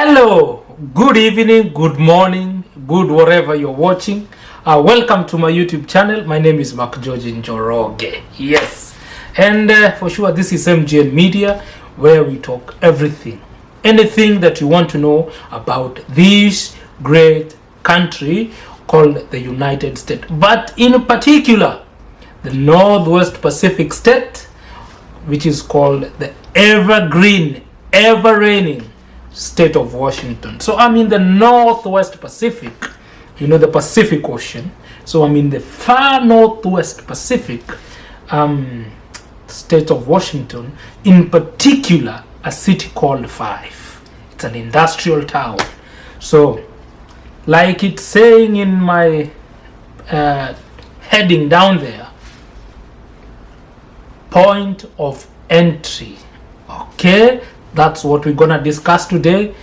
Hello, good evening, good morning, good wherever you're watching. Welcome to my YouTube channel. My name is Mark George Njoroge. Yes, and for sure, this is MGN Media, where we talk anything that you want to know about this great country called the United States, but in particular, the Northwest Pacific State, which is called the evergreen, ever-reigning state of Washington. So I'm in the Northwest Pacific, the Pacific Ocean. So I'm in the far Northwest Pacific state of Washington, in particular a city called Fife. It's an industrial town. So like it's saying in my heading down there, point of entry. Okay, that's what we're gonna discuss today.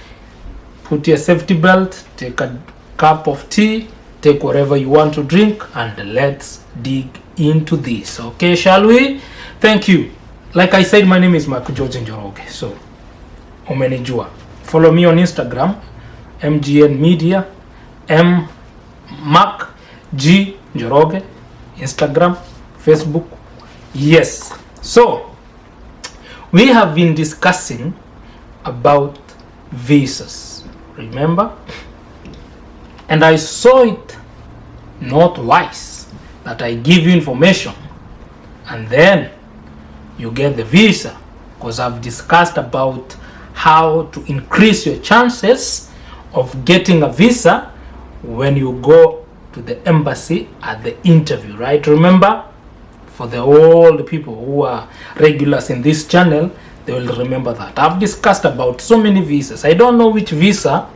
Put your safety belt, take a cup of tea, take whatever you want to drink, and let's dig into this. Okay, shall we? Thank you. Like I said, my name is Mark George Njoroge. So umenijua. Follow me on Instagram, MGN Media, Mark G Njoroge, Instagram, Facebook. Yes. So we have been discussing about visas, remember? And I saw it not wise that I give you information and then you get the visa, because I've discussed about how to increase your chances of getting a visa when you go to the embassy at the interview, right? Remember? For all the people who are regulars in this channel, they will remember that. I've discussed about so many visas. I don't know which visa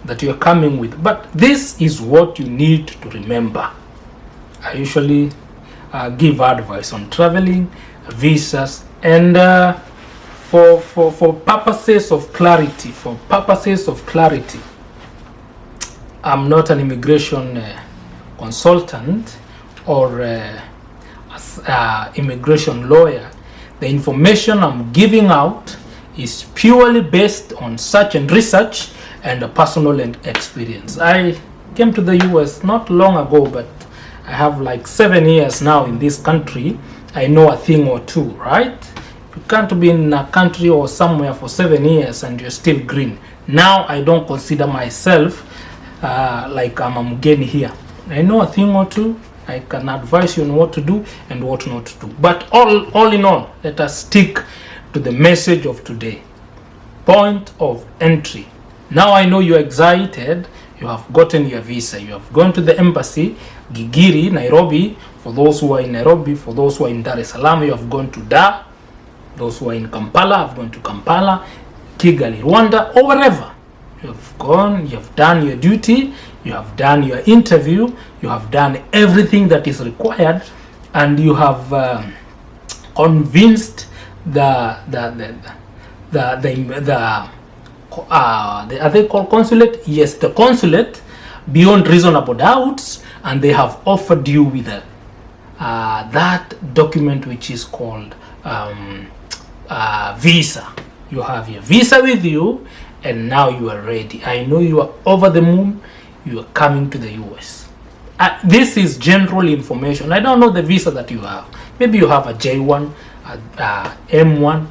that you're coming with, but this is what you need to remember. I usually give advice on traveling, visas, and for purposes of clarity, I'm not an immigration consultant or immigration lawyer. The information I'm giving out is purely based on search and research and a personal experience. I came to the US not long ago, but I have like 7 years now in this country. I know a thing or two, right? You can't be in a country or somewhere for 7 years and you're still green. Now I don't consider myself like I'm a mgeni here. I know a thing or two. I can advise you on what to do and what not to do. But all in all, let us stick to the message of today. Point of entry. Now I know you're excited. You have gotten your visa. You have gone to the embassy, Gigiri, Nairobi. For those who are in Nairobi, for those who are in Dar es Salaam, you have gone to Dar. Those who are in Kampala have gone to Kampala, Kigali, Rwanda, or wherever. You have gone, you have done your duty, you have done your interview, you have done everything that is required, and you have convinced are they called consulate? Yes, the consulate beyond reasonable doubts, and they have offered you with that document which is called visa. You have your visa with you, and now you are ready. I know you are over the moon. You are coming to the US. This is general information. I don't know the visa that you have. Maybe you have a J1, M1,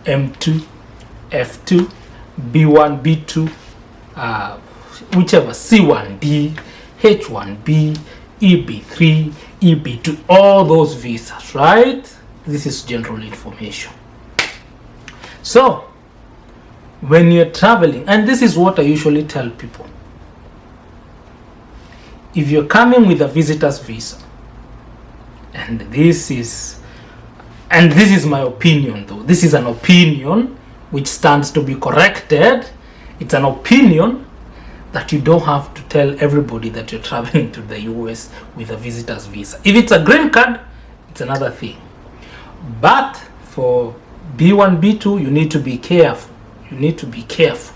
M2, F2, B1, B2, whichever, C1D, H1B, EB3, EB2, all those visas, right? This is general information. So when you're traveling, and this is what I usually tell people, if you're coming with a visitor's visa, and this is my opinion though, this is an opinion which stands to be corrected. It's an opinion that you don't have to tell everybody that you're traveling to the US with a visitor's visa. If it's a green card, it's another thing. But for B1, B2, you need to be careful. You need to be careful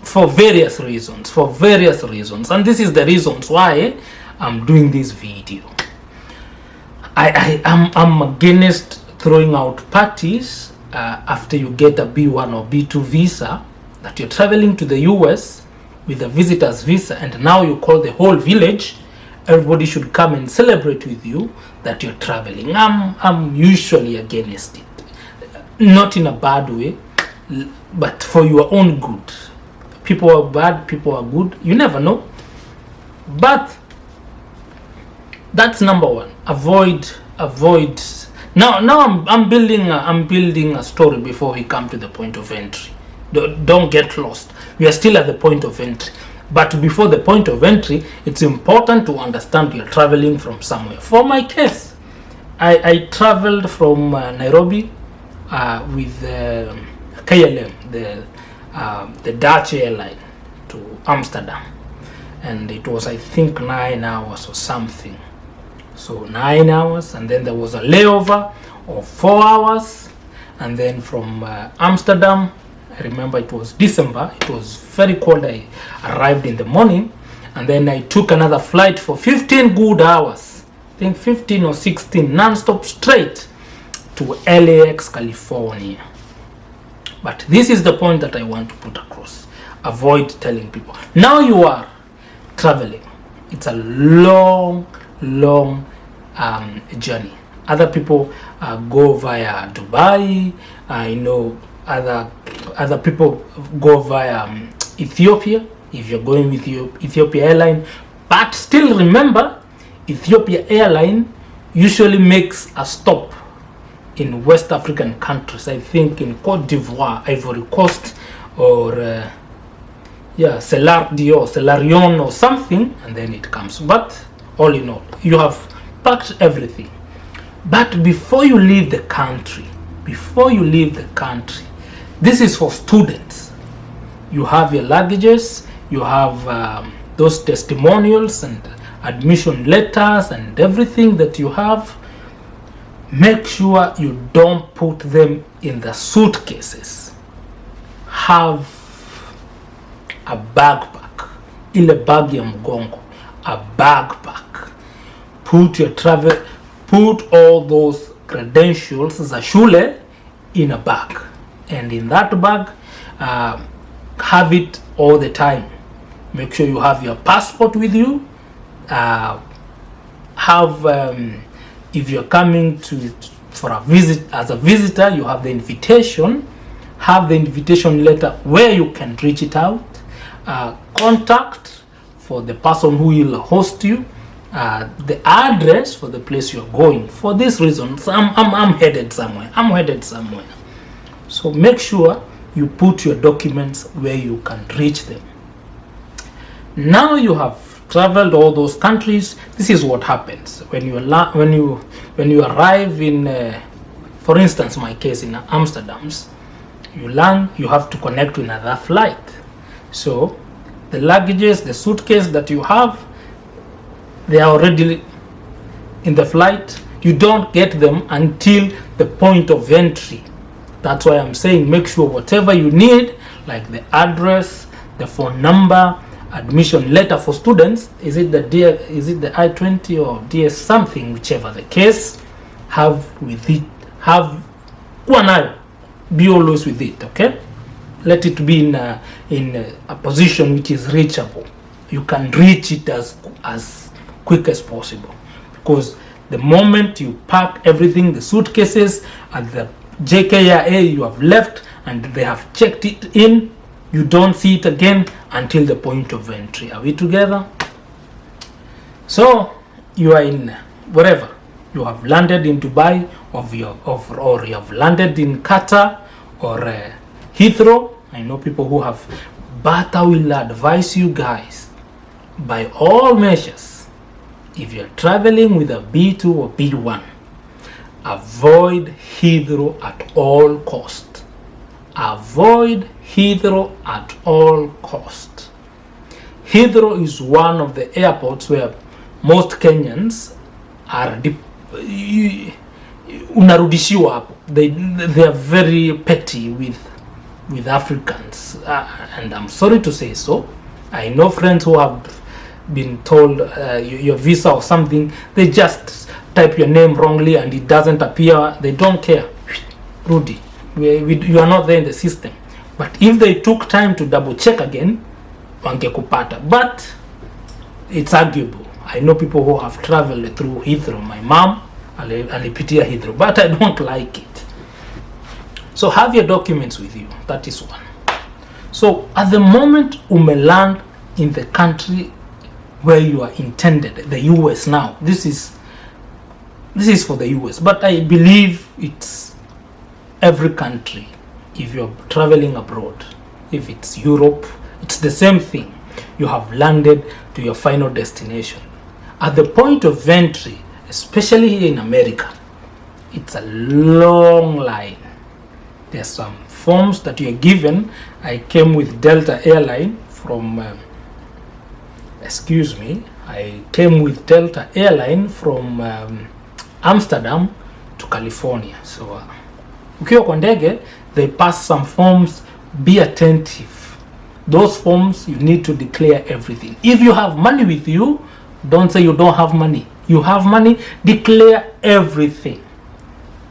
for various reasons, and this is the reasons why I'm doing this video. I'm against throwing out parties after you get a B1 or B2 visa that you're traveling to the US with a visitor's visa, and now you call the whole village, everybody should come and celebrate with you that you're traveling. I'm usually against it. Not in a bad way, but for your own good. People are bad, people are good. You never know. But that's number one. Avoid. Now I'm building a story before we come to the point of entry. Don't get lost. We are still at the point of entry. But before the point of entry, it's important to understand you're traveling from somewhere. For my case, I traveled from Nairobi with KLM, the Dutch airline, to Amsterdam. And it was, I think, 9 hours or something. So 9 hours, and then there was a layover of 4 hours. And then from Amsterdam, I remember it was December, it was very cold. I arrived in the morning, and then I took another flight for 15 good hours. I think 15 or 16 non-stop straight to LAX, California. But this is the point that I want to put across. Avoid telling people. Now you are traveling. It's a long journey. Other people go via Dubai. I know other people go via Ethiopia, if you're going with your Ethiopia airline. But still remember, Ethiopia airline usually makes a stop in West African countries. I think in Cote d'Ivoire, Ivory Coast, or Celarion or something, and then it comes. But all in all, you have packed everything. But before you leave the country, this is for students. You have your luggages, you have those testimonials and admission letters and everything that you have. Make sure you don't put them in the suitcases. Have a backpack, ile bag ya mgongo, a backpack. Put all those credentials za shule in a bag, and in that bag have it all the time. Make sure you have your passport with you. If you're coming for a visit as a visitor, you have the invitation. Have the invitation letter where you can reach it out. Contact for the person who will host you. The address for the place you're going. For this reason, I'm headed somewhere. So make sure you put your documents where you can reach them. Now you have traveled all those countries. This is what happens when you arrive in, for instance, my case in Amsterdam. You land, you have to connect with another flight. So the luggages, the suitcase that you have, they are already in the flight. You don't get them until the point of entry. That's why I'm saying make sure whatever you need, like the address, the phone number, admission letter for students, is it the I-20 or DS something, whichever the case, have with it. Be always with it, okay? Let it be in a position which is reachable. You can reach it as quick as possible, because the moment you pack everything, the suitcases at the JKIA, you have left and they have checked it in, you don't see it again until the point of entry. Are we together? So you are in wherever. You have landed in Dubai, or you have landed in Qatar or Heathrow. I know people who have, but I will advise you guys, by all measures, if you're traveling with a B2 or B1, avoid Heathrow at all cost. Avoid Heathrow at all cost. Heathrow is one of the airports where most Kenyans are unarudishiwa hapo. They are very petty with Africans, and I'm sorry to say so. I know friends who have been told your visa or something, they just type your name wrongly and it doesn't appear. They don't care. Rudy, you are not there in the system. But if they took time to double check again, wangekupata. But it's arguable. I know people who have traveled through Heathrow. My mom alipitia Heathrow, but I don't like it. So have your documents with you. That is one. So at the moment land in the country where you are intended, the US now. This is for the US, but I believe it's every country. If you're traveling abroad, if it's Europe, it's the same thing. You have landed to your final destination. At the point of entry, especially here in America, it's a long line. There's some forms that you're given. I came with Delta Airline from I came with Delta Airline from Amsterdam to California. So ukiwa kwa ndege, they pass some forms. Be attentive. Those forms, you need to declare everything. If you have money with you, don't say you don't have money. You have money, declare everything.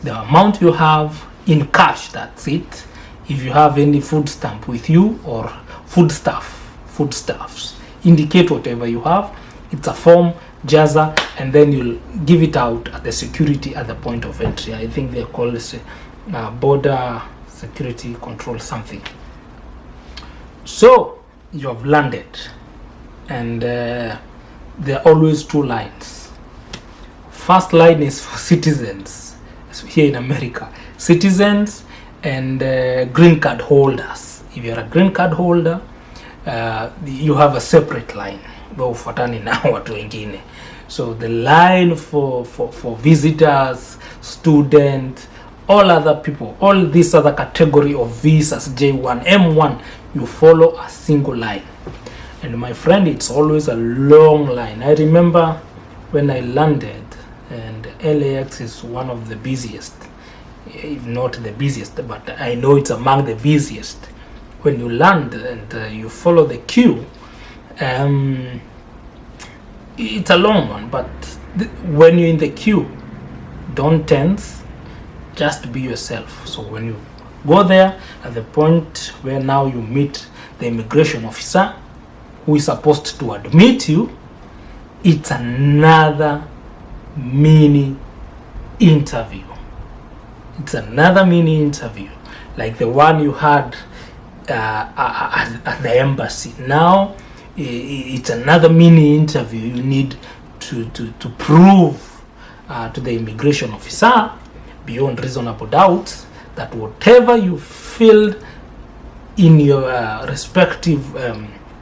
The amount you have in cash, that's it. If you have any food stamp with you or foodstuffs, indicate whatever you have. It's a form, Jaza, and then you'll give it out at the security at the point of entry. I think they call it border security control something. So you have landed, and there are always two lines. First line is for citizens here in America, citizens and green card holders. If you're a green card holder, you have a separate line. So the line for visitors, students, all other people, all this other category of visas, J1, M1, you follow a single line. And my friend, it's always a long line. I remember when I landed, and LAX is one of the busiest, if not the busiest, but I know it's among the busiest. When you land and you follow the queue, it's a long one, but when you're in the queue, don't tense, just be yourself. So when you go there, at the point where now you meet the immigration officer who is supposed to admit you, it's another mini interview. It's another mini interview like the one you had at the embassy. Now it's another mini interview. You need to prove to the immigration officer beyond reasonable doubt that whatever you filled in your respective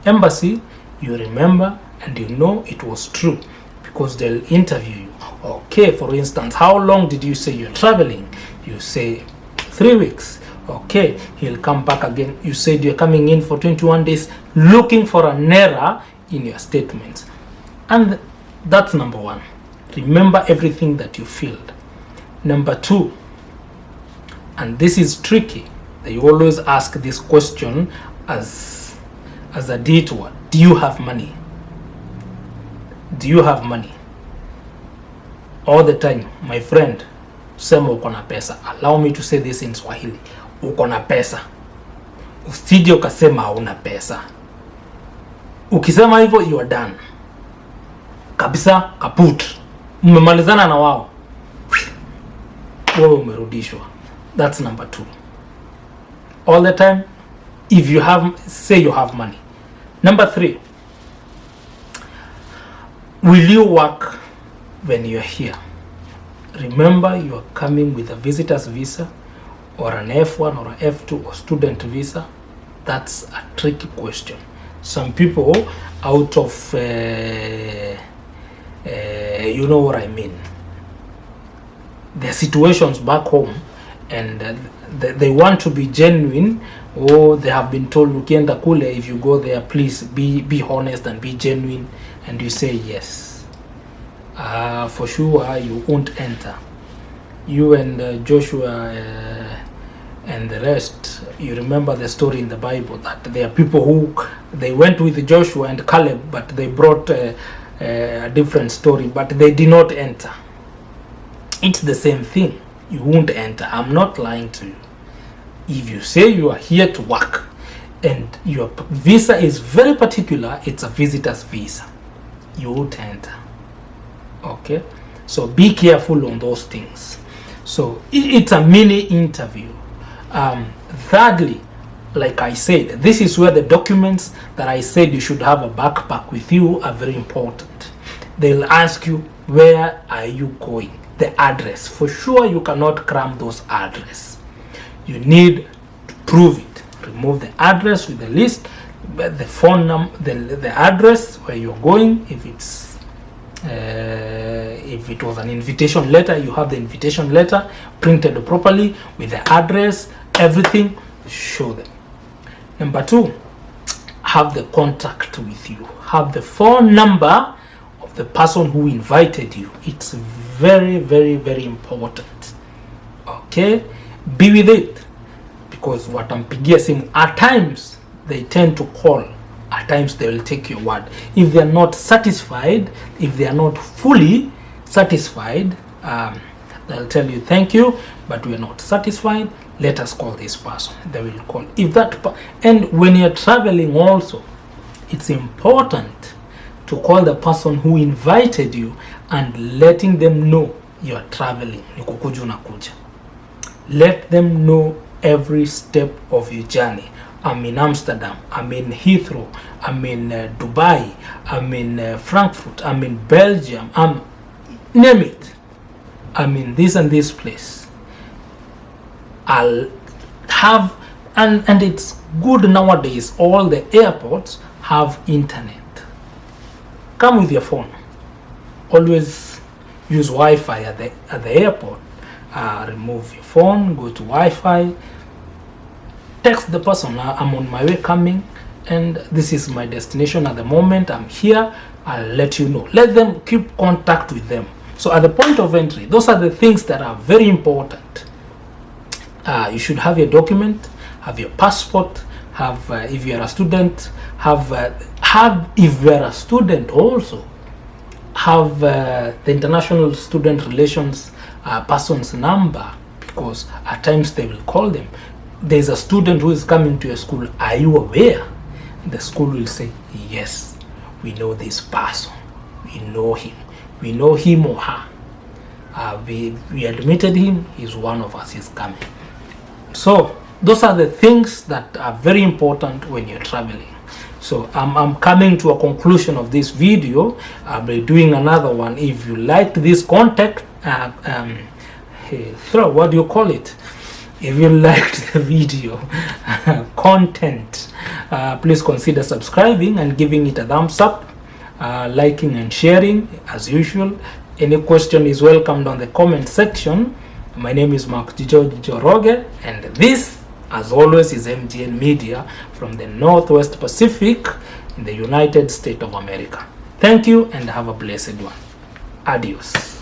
embassy, you remember and you know it was true, because they'll interview you. Okay, for instance, how long did you say you're traveling? You say 3 weeks. Okay, he'll come back again. You said you're coming in for 21 days, looking for an error in your statements. And that's number one. Remember everything that you filled. Number two, and this is tricky, they always ask this question as a detour. Do you have money? Do you have money? All the time, my friend, sema uko na pesa. Allow me to say this in Swahili. Uko na pesa. Usije ukasema hauna pesa. Ukisema hivyo, you are done. Kabisa, kaput. Mmemalizana na wao. Wewe umerudishwa. That's number two. All the time, if you have, say you have money. Number three, will you work when you're here? Remember, you are coming with a visitor's visa or an F1 or an F2 or student visa. That's a tricky question. Some people, out of you know what I mean, their situations back home, and they want to be genuine, or they have been told, ukienda kule, if you go there, please be honest and be genuine, and you say yes. For sure you won't enter. You and Joshua and the rest, you remember the story in the Bible that there are people who they went with Joshua and Caleb, but they brought a different story, but they did not enter. It's the same thing. You won't enter. I'm not lying to you. If you say you are here to work and your visa is very particular, it's a visitor's visa, you won't enter. Okay, so be careful on those things. So it's a mini interview. Thirdly, like I said, this is where the documents that I said you should have a backpack with you are very important. They'll ask you, where are you going? The address. For sure, you cannot cram those address. You need to prove it. Remove the address with the list, the phone number, the address where you're going. If it was an invitation letter, you have the invitation letter printed properly with the address, everything. Show them. Number 2, have the contact with you. Have the phone number of the person who invited you. It's very, very, very important. Okay, be with it, because watampigia simu. At times they tend to call. At times they will take your word. If they are not satisfied, if they are not fully satisfied, they'll tell you thank you, but we are not satisfied. Let us call this person. They will call. If that and when you're traveling also, it's important to call the person who invited you and letting them know you are traveling. Let them know every step of your journey. I'm in Amsterdam, I'm in Heathrow, I'm in Dubai, I'm in Frankfurt, I'm in Belgium, name it. I'm in this and this place. I'll have, and it's good nowadays, all the airports have internet. Come with your phone. Always use Wi-Fi at the airport. Remove your phone, go to Wi-Fi, text the person, I'm on my way coming and this is my destination at the moment, I'm here, I'll let you know. Let them keep contact with them. So at the point of entry, those are the things that are very important. You should have your document, have your passport, have if you are a student, have if you are a student also, have the international student relations person's number, because at times they will call them. There's a student who is coming to your school, are you aware? The school will say, yes, we know this person, we know him or her, we admitted him, he's one of us, he's coming. So those are the things that are very important when you're traveling. So I'm coming to a conclusion of this video. I'll be doing another one. If you liked this content, what do you call it? If you liked the video content, please consider subscribing and giving it a thumbs up, liking and sharing as usual. Any question is welcomed on the comment section. My name is Mark Njoroge, and this, as always, is MGN Media from the Northwest Pacific in the United States of America. Thank you and have a blessed one. Adios.